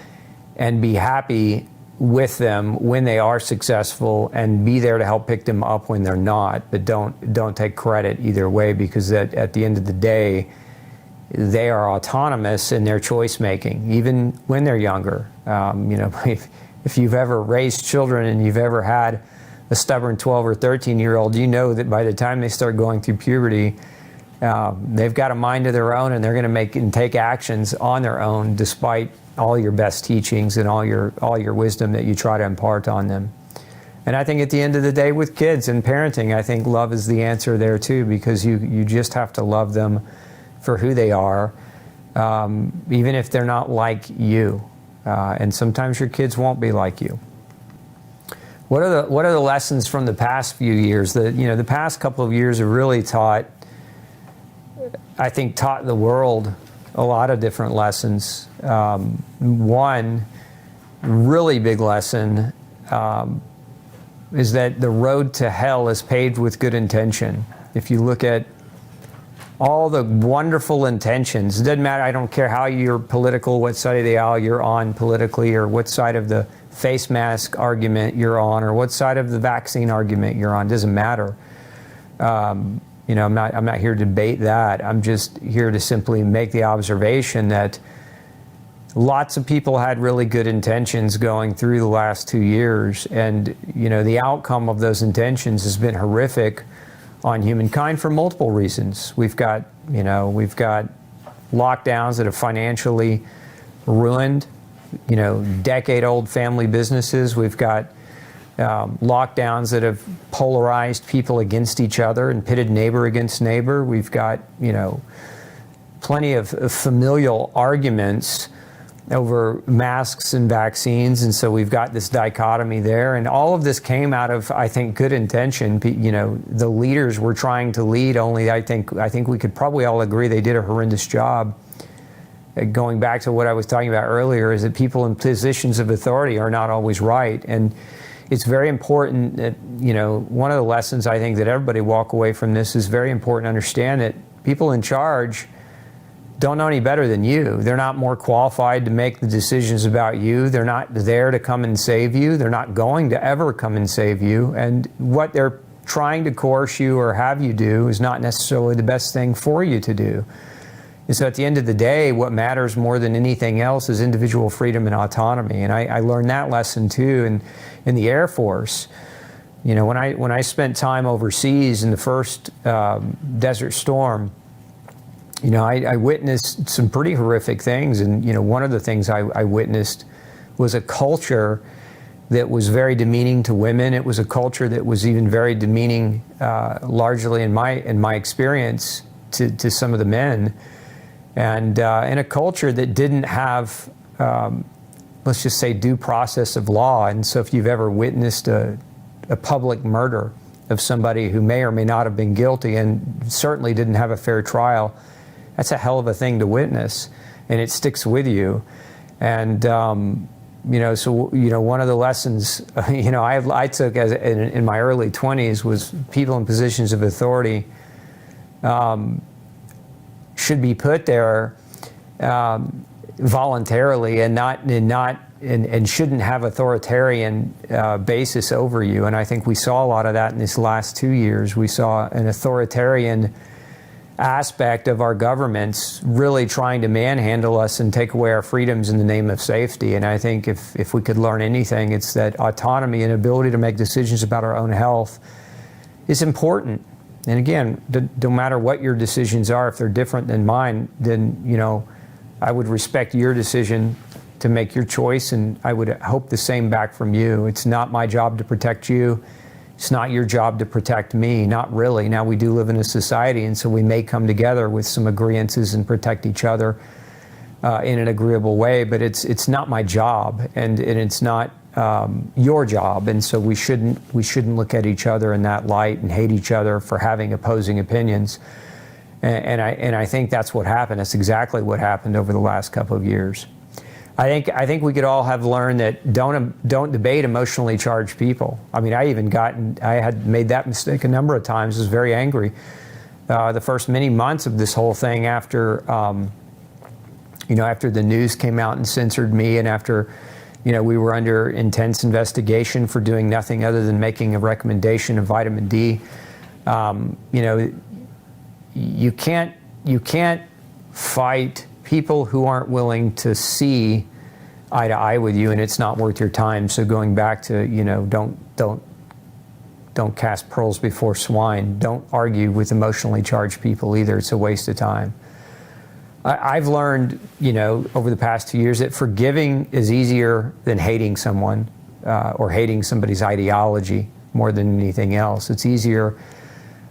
and be happy with them when they are successful, and be there to help pick them up when they're not. But don't take credit either way, because at the end of the day, they are autonomous in their choice making, even when they're younger. If you've ever raised children and you've ever had a stubborn 12 or 13-year-old, you know that by the time they start going through puberty, they've got a mind of their own, and they're going to make and take actions on their own, despite all your best teachings and all your wisdom that you try to impart on them. And I think at the end of the day, with kids and parenting, I think love is the answer there too, because you just have to love them for who they are, even if they're not like you. And sometimes your kids won't be like you. What are the lessons from the past few years? The past couple of years have really taught the world a lot of different lessons. One really big lesson is that the road to hell is paved with good intention. If you look at all the wonderful intentions, it doesn't matter, I don't care how you're political, what side of the aisle you're on politically, or what side of the face mask argument you're on, or what side of the vaccine argument you're on, it doesn't matter. I'm not here to debate that. I'm just here to simply make the observation that lots of people had really good intentions going through the last 2 years, and the outcome of those intentions has been horrific on humankind for multiple reasons. We've got lockdowns that have financially ruined decade-old family businesses. We've got lockdowns that have polarized people against each other and pitted neighbor against neighbor. We've got plenty of familial arguments over masks and vaccines, and so we've got this dichotomy there. And all of this came out of, I think, good intention. The leaders were trying to lead, only I think we could probably all agree they did a horrendous job. Going back to what I was talking about earlier, is that people in positions of authority are not always right. And it's very important that, one of the lessons I think that everybody walk away from this is very important to understand that people in charge don't know any better than you. They're not more qualified to make the decisions about you. They're not there to come and save you. They're not going to ever come and save you. And what they're trying to coerce you or have you do is not necessarily the best thing for you to do. And so at the end of the day, what matters more than anything else is individual freedom and autonomy. And I learned that lesson too in the Air Force. When I spent time overseas in the first Desert Storm, I witnessed some pretty horrific things. And, one of the things I witnessed was a culture that was very demeaning to women. It was a culture that was even very demeaning, largely in my experience, to some of the men. And in a culture that didn't have, let's just say, due process of law. And so if you've ever witnessed a public murder of somebody who may or may not have been guilty and certainly didn't have a fair trial, that's a hell of a thing to witness, and it sticks with you. And one of the lessons I took in my early 20s was people in positions of authority should be put there voluntarily and shouldn't have authoritarian basis over you. And I think we saw a lot of that in these last 2 years. We saw an authoritarian aspect of our governments really trying to manhandle us and take away our freedoms in the name of safety. And I think if we could learn anything, it's that autonomy and ability to make decisions about our own health is important. And again, no matter what your decisions are, if they're different than mine, then I would respect your decision to make your choice, and I would hope the same back from you. It's not my job to protect you. It's not your job to protect me, not really. Now, we do live in a society, and so we may come together with some agreeances and protect each other in an agreeable way, but it's not my job, and it's not your job, and so we shouldn't look at each other in that light and hate each other for having opposing opinions. And I think that's what happened. That's exactly what happened over the last couple of years. I think we could all have learned that don't debate emotionally charged people. I mean, I had made that mistake a number of times. I was very angry the first many months of this whole thing after after the news came out and censored me, and after we were under intense investigation for doing nothing other than making a recommendation of vitamin D. You can't fight people who aren't willing to see eye to eye with you, and it's not worth your time. So going back to, don't cast pearls before swine. Don't argue with emotionally charged people either. It's a waste of time. I've learned, over the past 2 years that forgiving is easier than hating someone or hating somebody's ideology more than anything else. It's easier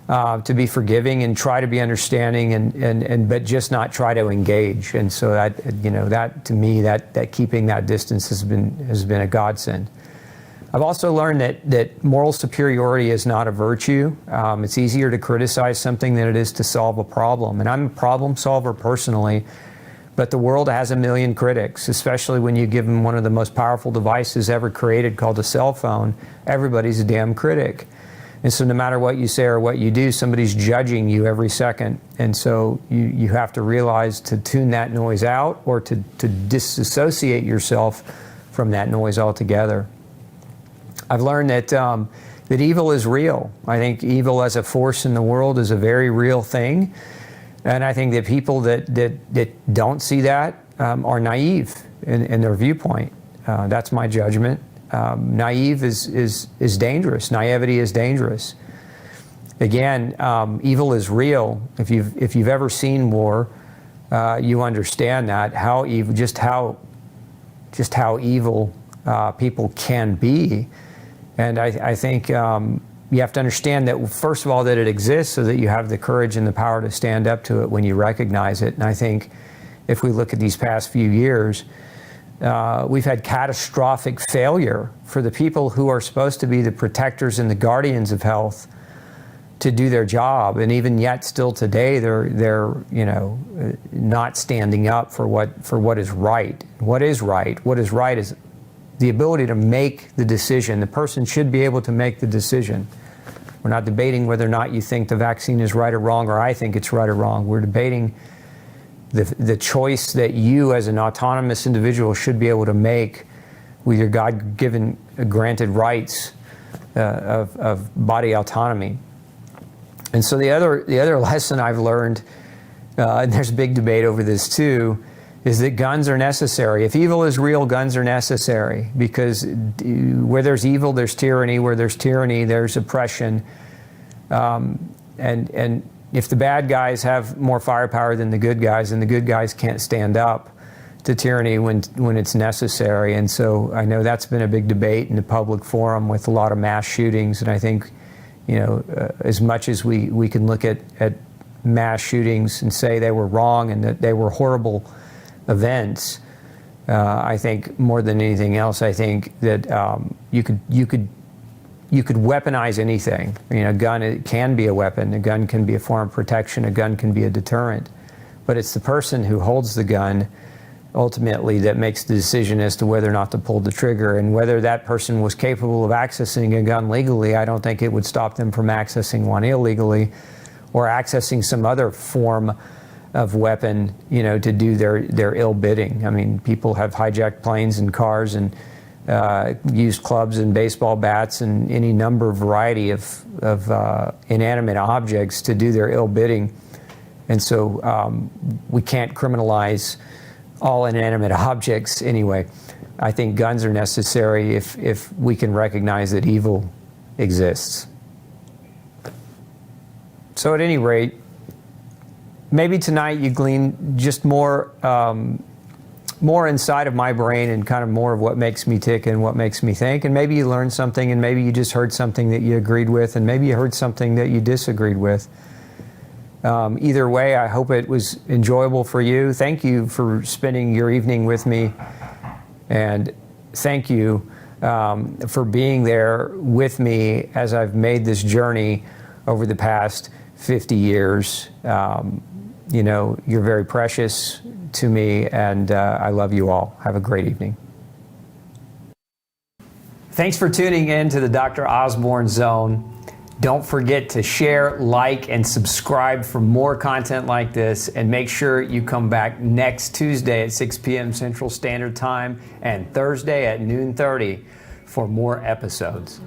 to be forgiving and try to be understanding, but just not try to engage. And so that to me, that keeping that distance has been a godsend. I've also learned that moral superiority is not a virtue. It's easier to criticize something than it is to solve a problem. And I'm a problem solver personally, but the world has a million critics, especially when you give them one of the most powerful devices ever created called a cell phone. Everybody's a damn critic. And so no matter what you say or what you do, somebody's judging you every second. And so you have to realize to tune that noise out or to disassociate yourself from that noise altogether. I've learned that evil is real. I think evil as a force in the world is a very real thing. And I think that people that don't see that are naive in their viewpoint. That's my judgment. Naive is dangerous. Naivety is dangerous. Again, evil is real. If you've ever seen war, you understand that how evil, just how evil people can be. And I think you have to understand that, first of all, that it exists so that you have the courage and the power to stand up to it when you recognize it. And I think if we look at these past few years, we've had catastrophic failure for the people who are supposed to be the protectors and the guardians of health to do their job, and even yet still today they're not standing up for what is right. What is right? What is right is the ability to make the decision. The person should be able to make the decision. We're not debating whether or not you think the vaccine is right or wrong, or I think it's right or wrong. We're debating the choice that you as an autonomous individual should be able to make with your God-given granted rights of body autonomy. And so the other lesson I've learned, and there's a big debate over this too, is that guns are necessary. If evil is real, guns are necessary, because where there's evil, there's tyranny. Where there's tyranny, there's oppression. And if the bad guys have more firepower than the good guys, and the good guys can't stand up to tyranny when it's necessary. And so I know that's been a big debate in the public forum with a lot of mass shootings. And I think, as much as we can look at mass shootings and say they were wrong and that they were horrible events, I think more than anything else, I think that you could weaponize anything. A gun, it can be a weapon. A gun can be a form of protection. A gun can be a deterrent. But it's the person who holds the gun ultimately that makes the decision as to whether or not to pull the trigger. And whether that person was capable of accessing a gun legally, I don't think it would stop them from accessing one illegally or accessing some other form of weapon, to do their ill bidding. I mean, people have hijacked planes and cars and used clubs and baseball bats and any number of variety of inanimate objects to do their ill bidding. And so we can't criminalize all inanimate objects anyway. I think guns are necessary if we can recognize that evil exists. So at any rate, maybe tonight you glean just more inside of my brain and kind of more of what makes me tick and what makes me think. And maybe you learned something, and maybe you just heard something that you agreed with, and maybe you heard something that you disagreed with. Either way, I hope it was enjoyable for you. Thank you for spending your evening with me, and thank you for being there with me as I've made this journey over the past 50 years. You know, you're very precious to me, and I love you all. Have a great evening. Thanks for tuning in to the Dr. Osborne Zone. Don't forget to share, like, and subscribe for more content like this, and make sure you come back next Tuesday at 6 p.m. Central Standard Time and Thursday at noon 30 for more episodes.